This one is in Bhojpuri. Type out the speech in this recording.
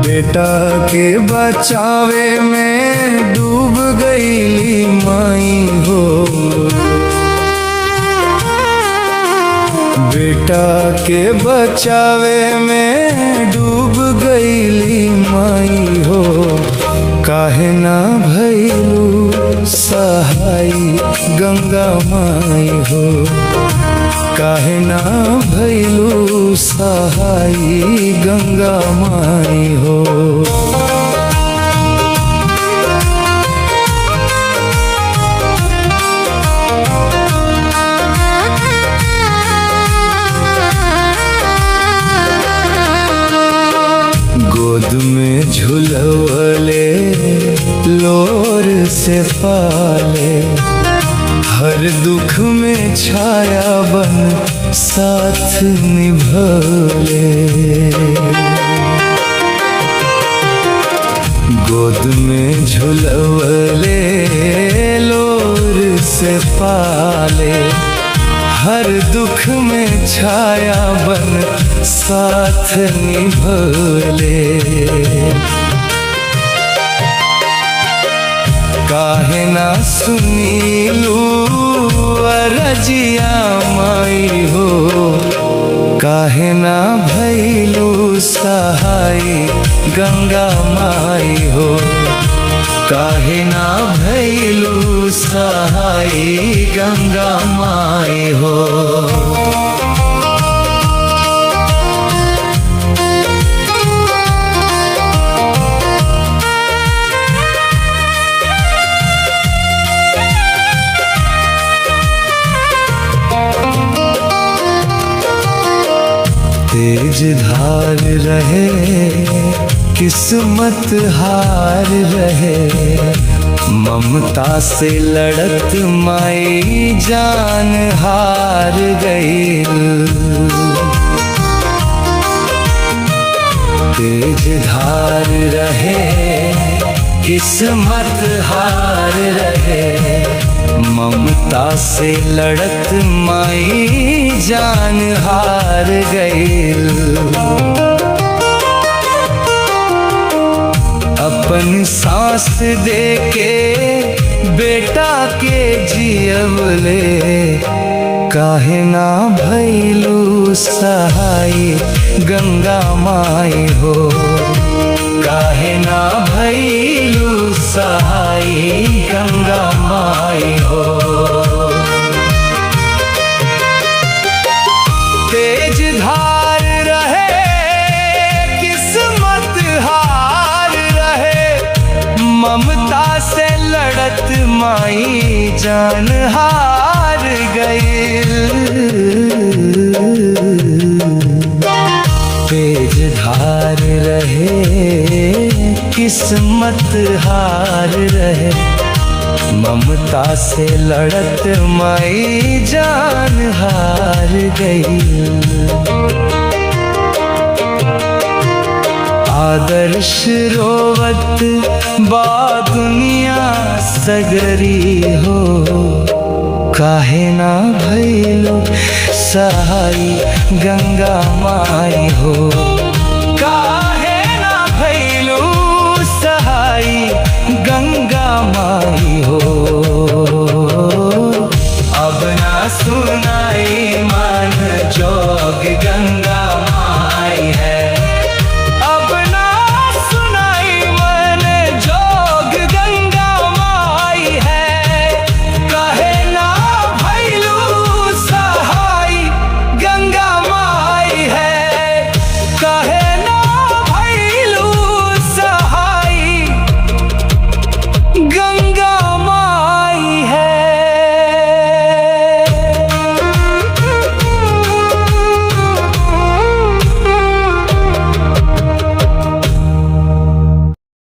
बेटा के बचावे में डूब गई माई हो। बेटा के बचावे में डूब गई माई हो। काहे ना भइलू सहाय गंगा माई हो। काहे ना भइलू सहाय गंगा माई हो। गोद में झुलवले लोर से पाले। हर दुख में छाया बन साथ निभले। गोद में झुलवले लोर से पाले। हर दुख में छाया बन साथ निभले। काहे ना सुनीलू अरजिया माई हो। काहे ना भइलू सहाय गंगा माई हो। काहे ना भइलू सहाय गंगा माई हो। तेज धार रहे किस्मत हार रहे। ममता से लड़त माई जान हार गई। तेज धार रहे किस्मत हार रहे। ममता से लड़त माई जान हार गई। अपन सांस दे के बेटा के जियवले। काहे ना भइलू सहाय गंगा माई हो। काहे ना भइलू सहाय गंगा माई हो। तेज धार रहे किस्मत हार रहे। ममता से लड़त माई जान हार गई। तेज धार रहे किस्मत हार रहे। ममता से लड़त माई जान हार गई। आदर्श रोवत बा दुनिया सगरी हो। काहे ना भइलू सहाय गंगा माई हो।